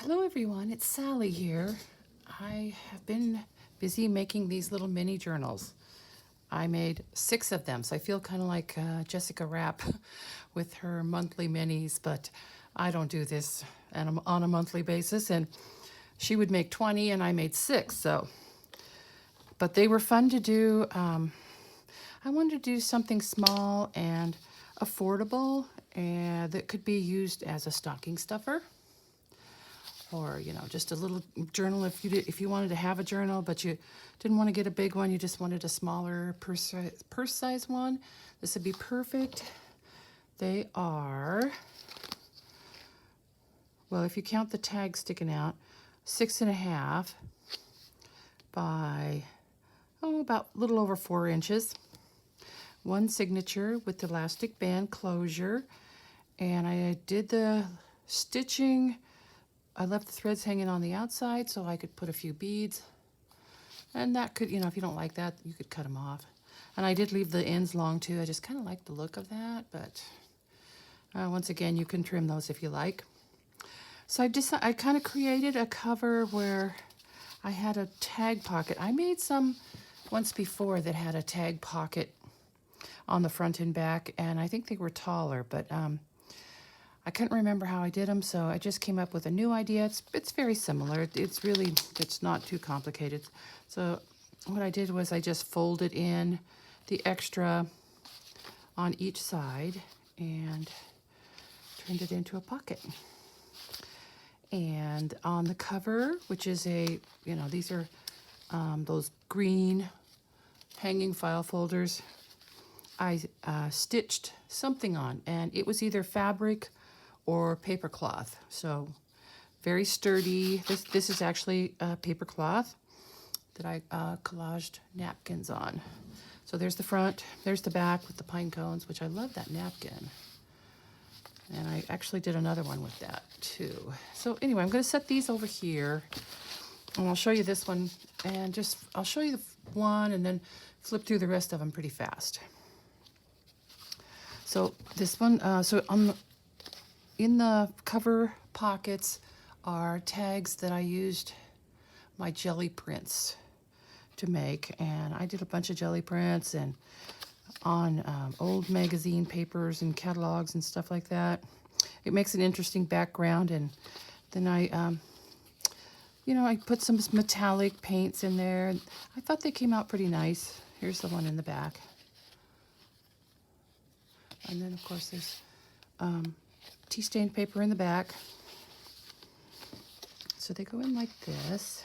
Hello everyone, it's Sally here. I have been busy making these little mini journals. I made 6 of them, so I feel kind of like Jessica Rapp with her monthly minis, but I don't do this on a monthly basis, and she would make 20 and I made 6, so. But they were fun to do. I wanted to do something small and affordable and that could be used as a stocking stuffer, or just a little journal if you wanted to have a journal but you didn't want to get a big one, you just wanted a smaller purse size one. This would be perfect. They are, well, if you count the tag sticking out, 6.5 by about a little over 4 inches. One signature with elastic band closure, and I did the stitching. I left the threads hanging on the outside so I could put a few beads. And that could, if you don't like that, you could cut them off. And I did leave the ends long too. I just kind of like the look of that, but once again, you can trim those if you like. So I kind of created a cover where I had a tag pocket. I made some once before that had a tag pocket on the front and back, and I think they were taller, but I couldn't remember how I did them, so I just came up with a new idea. It's very similar. It's not too complicated. So what I did was I just folded in the extra on each side and turned it into a pocket. And on the cover, which is these are those green hanging file folders, I stitched something on, and it was either fabric or paper cloth. So very sturdy. This is actually paper cloth that I collaged napkins on. So there's the front, there's the back with the pine cones, which I love that napkin. And I actually did another one with that too. So anyway, I'm going to set these over here, and I'll show you this one, and I'll show you the one and then flip through the rest of them pretty fast. So this one, in the cover pockets are tags that I used my jelly prints to make, and I did a bunch of jelly prints and on old magazine papers and catalogs and stuff like that. It makes an interesting background, and then I put some metallic paints in there. I thought they came out pretty nice. Here's the one in the back. And then, of course, there's tea stained paper in the back. So they go in like this.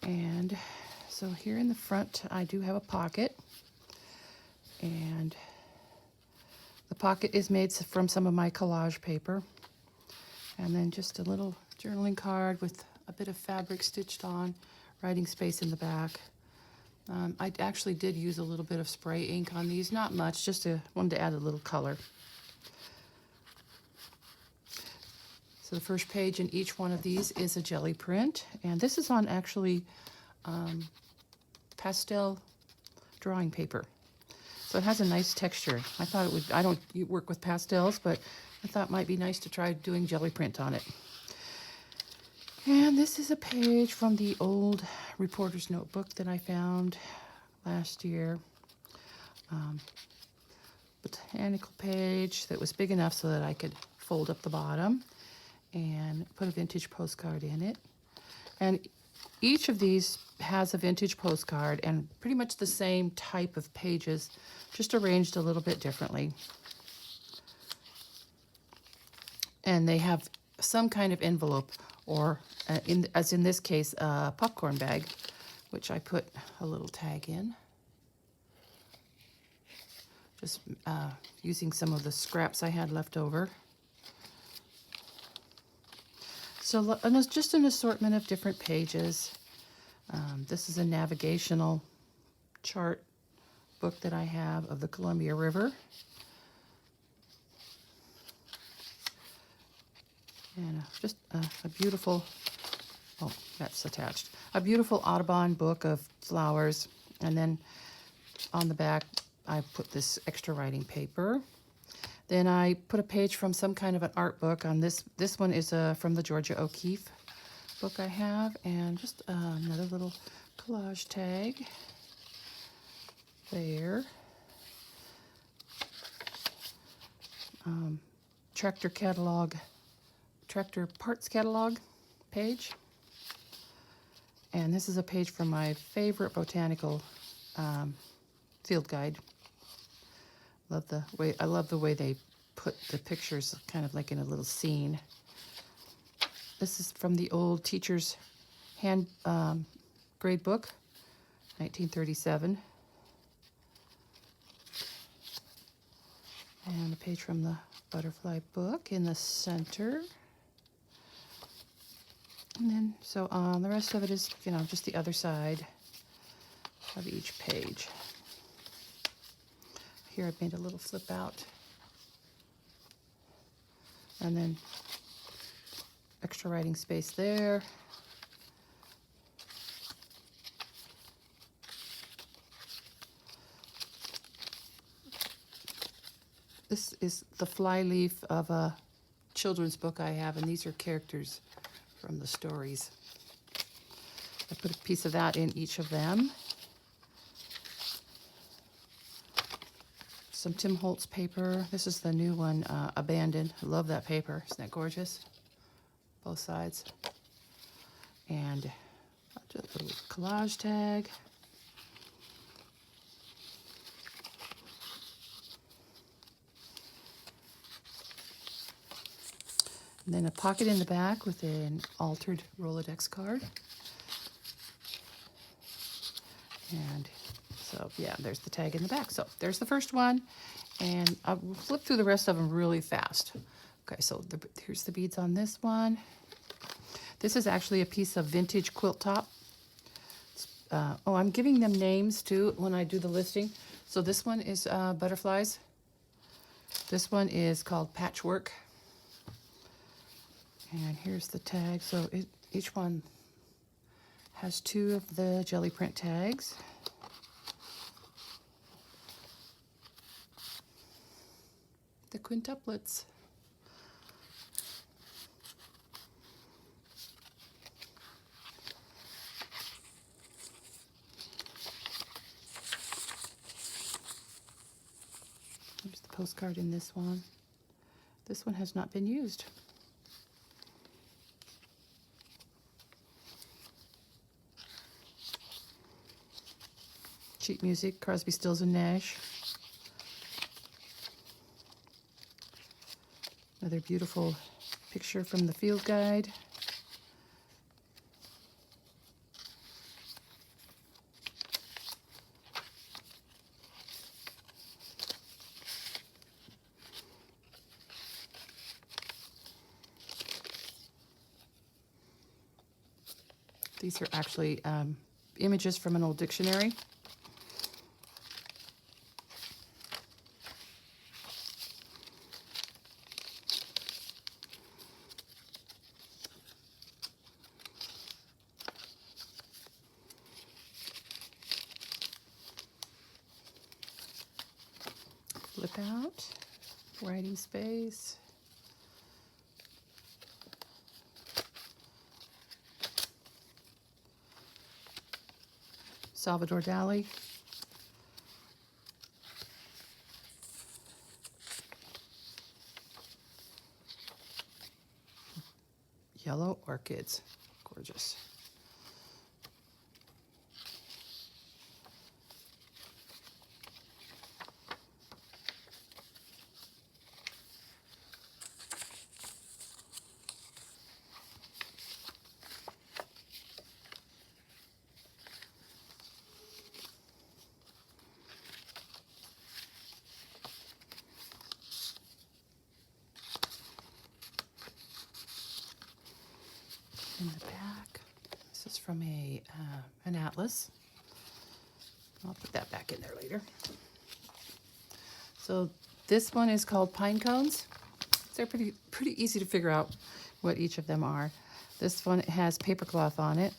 And so here in the front, I do have a pocket. And the pocket is made from some of my collage paper. And then just a little journaling card with a bit of fabric stitched on, writing space in the back. I actually did use a little bit of spray ink on these, not much, wanted to add a little color. So the first page in each one of these is a jelly print, and this is on actually pastel drawing paper. So it has a nice texture. I thought it would, I don't work with pastels, but I thought it might be nice to try doing jelly print on it. And this is a page from the old reporter's notebook that I found last year. Botanical page that was big enough so that I could fold up the bottom and put a vintage postcard in it. And each of these has a vintage postcard and pretty much the same type of pages, just arranged a little bit differently. And they have some kind of envelope, or as in this case, a popcorn bag, which I put a little tag in. Just using some of the scraps I had left over. So and it's just an assortment of different pages. This is a navigational chart book that I have of the Columbia River. And just a beautiful, oh, that's attached. A beautiful Audubon book of flowers. And then on the back, I put this extra writing paper. Then I put a page from some kind of an art book on this. This one is from the Georgia O'Keeffe book I have, and just another little collage tag there. Tractor catalog, tractor parts catalog page. And this is a page from my favorite botanical field guide. I love the way they put the pictures kind of like in a little scene. This is from the old teacher's hand grade book, 1937. And a page from the butterfly book in the center. And then, so the rest of it is, you know, just the other side of each page. Here I've made a little flip out. And then extra writing space there. This is the flyleaf of a children's book I have, and these are characters from the stories. I put a piece of that in each of them. Some Tim Holtz paper. This is the new one, Abandoned. I love that paper. Isn't that gorgeous? Both sides. And just a little collage tag. And then a pocket in the back with an altered Rolodex card. And so, yeah, there's the tag in the back. So there's the first one. And I'll flip through the rest of them really fast. Okay, so here's the beads on this one. This is actually a piece of vintage quilt top. Oh, I'm giving them names too when I do the listing. So this one is butterflies. This one is called Patchwork. And here's the tag. So each one has two of the jelly print tags. The quintuplets. There's the postcard in this one. This one has not been used. Sheet music, Crosby, Stills and Nash. Another beautiful picture from the field guide. These are actually images from an old dictionary. Flip out, writing space. Salvador Dali. Yellow orchids, gorgeous. In the back, this is from an atlas. I'll put that back in there later. So this one is called Pine Cones. They're pretty easy to figure out what each of them are. This one has paper cloth on it.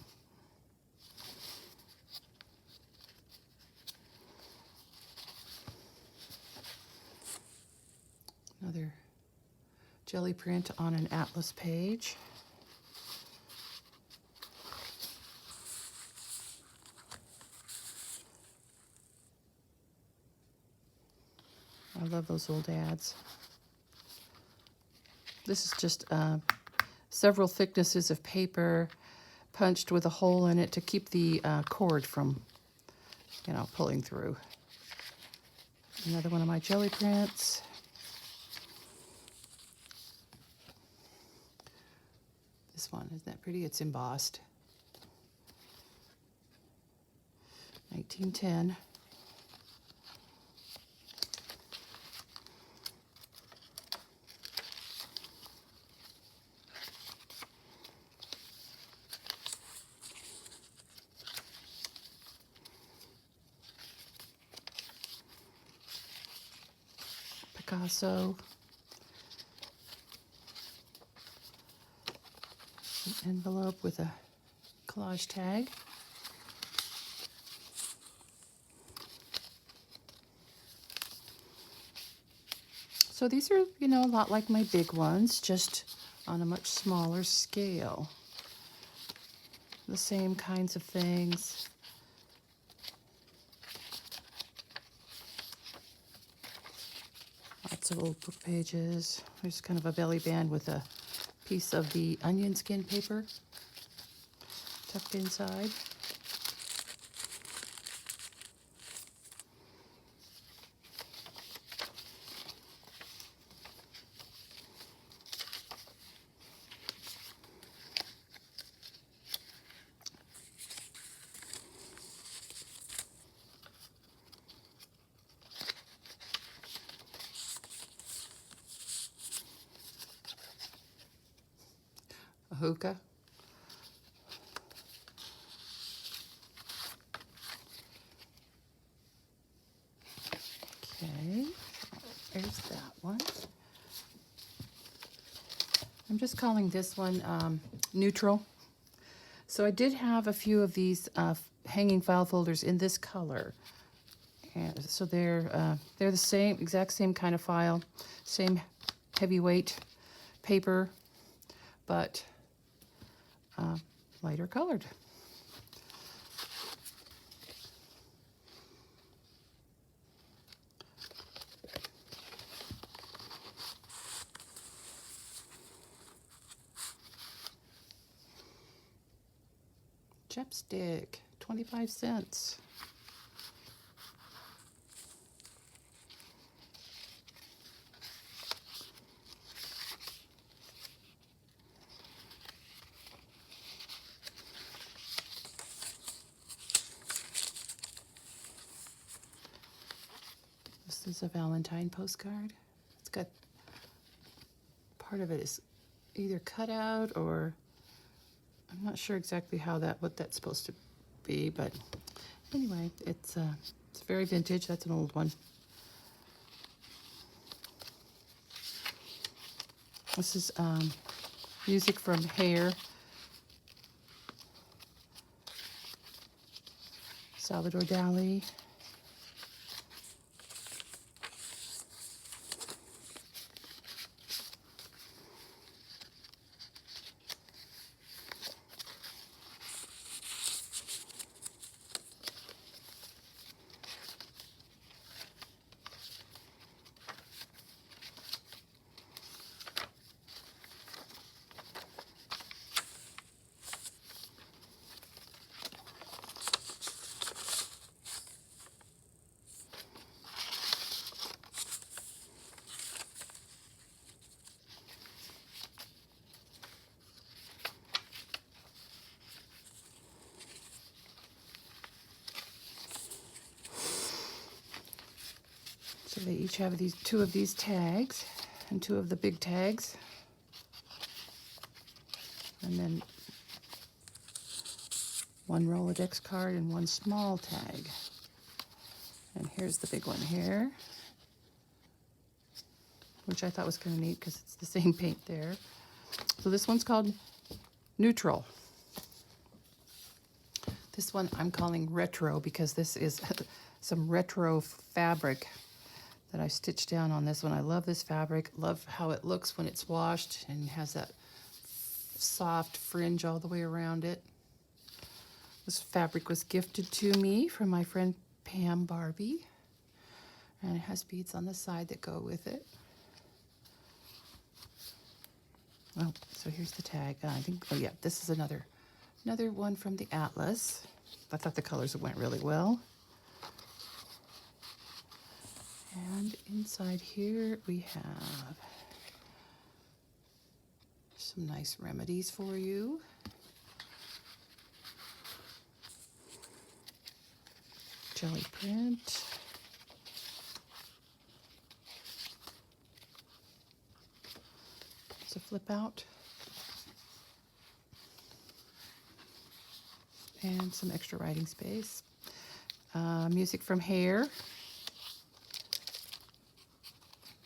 Another jelly print on an atlas page. I love those old ads. This is just several thicknesses of paper punched with a hole in it to keep the cord from, you know, pulling through. Another one of my jelly prints. This one, isn't that pretty? It's embossed. 1910. Picasso. An envelope with a collage tag. So these are, you know, a lot like my big ones, just on a much smaller scale. The same kinds of things. Lots of old book pages. There's kind of a belly band with a piece of the onion skin paper tucked inside. A hookah. Okay, there's that one. I'm just calling this one neutral. So I did have a few of these hanging file folders in this color. And so they're the same, exact same kind of file, same heavyweight paper, but lighter colored. Chapstick, 25 cents. This is a Valentine postcard. It's got, part of it is either cut out or I'm not sure exactly what that's supposed to be, but anyway, it's very vintage. That's an old one. This is music from Hair. Salvador Dali. So they each have two of these tags and two of the big tags. And then one Rolodex card and one small tag. And here's the big one here, which I thought was kind of neat because it's the same paint there. So this one's called Neutral. This one I'm calling Retro because this is some retro fabric that I stitched down on this one. I love this fabric. Love how it looks when it's washed and has that soft fringe all the way around it. This fabric was gifted to me from my friend Pam Barbie. And it has beads on the side that go with it. Oh, so here's the tag. I think, oh yeah, this is another one from the Atlas. I thought the colors went really well. And inside here we have some nice remedies for you. Jelly print. It's a flip out. And some extra writing space. Music from Hair.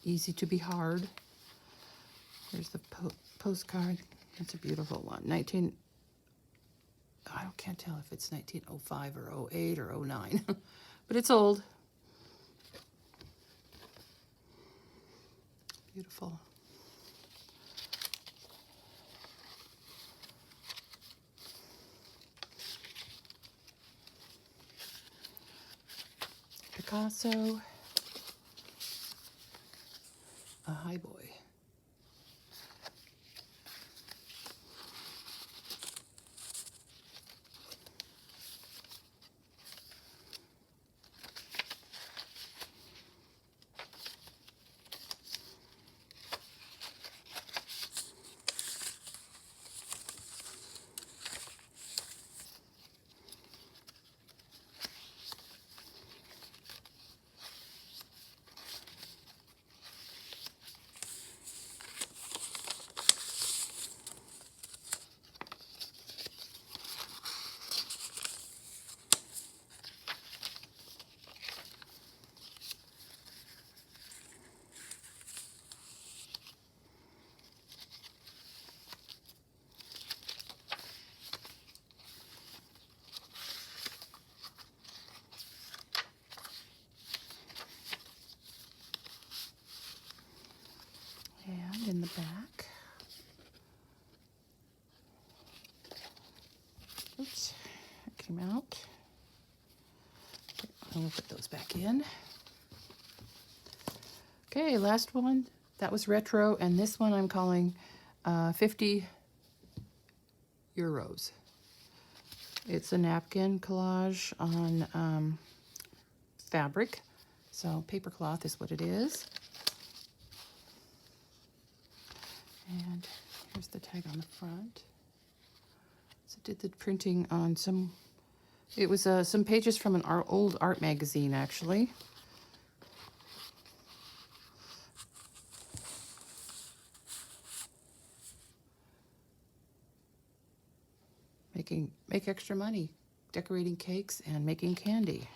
Easy to be hard. Here's the postcard. That's a beautiful one. I can't tell if it's 1905 or 08 or 09, but it's old. Beautiful. Picasso. A High Boy. And in the back, oops, it came out. I'll put those back in. Okay, last one. That was retro, and this one I'm calling 50 euros. It's a napkin collage on fabric, so paper cloth is what it is. And here's the tag on the front. So I did the printing on some pages from an old art magazine, actually. Make extra money, decorating cakes and making candy.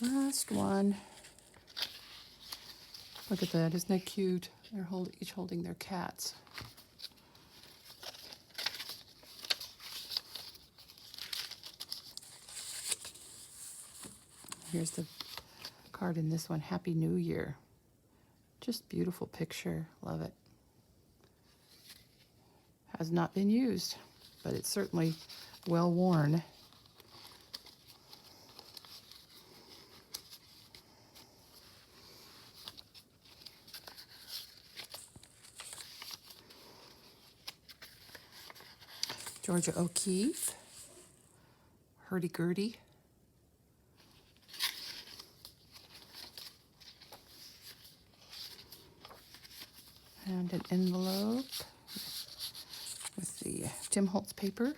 Last one. Look at that, isn't that cute? They're each holding their cats. Here's the card in this one, Happy New Year. Just beautiful picture, love it. Has not been used, but it's certainly well worn. Georgia O'Keeffe, hurdy-gurdy. And an envelope with the Tim Holtz paper.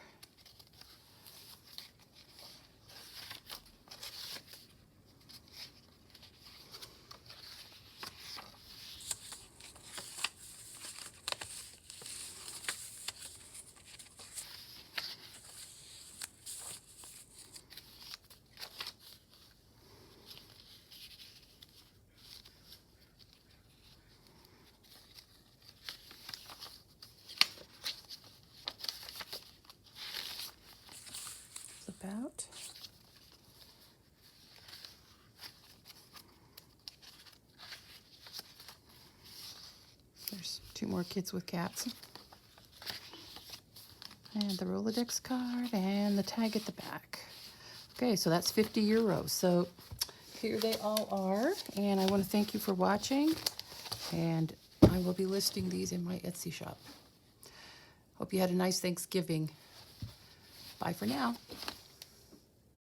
out. There's 2 more kids with cats. And the Rolodex card and the tag at the back. Okay, so that's 50 euros. So here they all are. And I want to thank you for watching. And I will be listing these in my Etsy shop. Hope you had a nice Thanksgiving. Bye for now.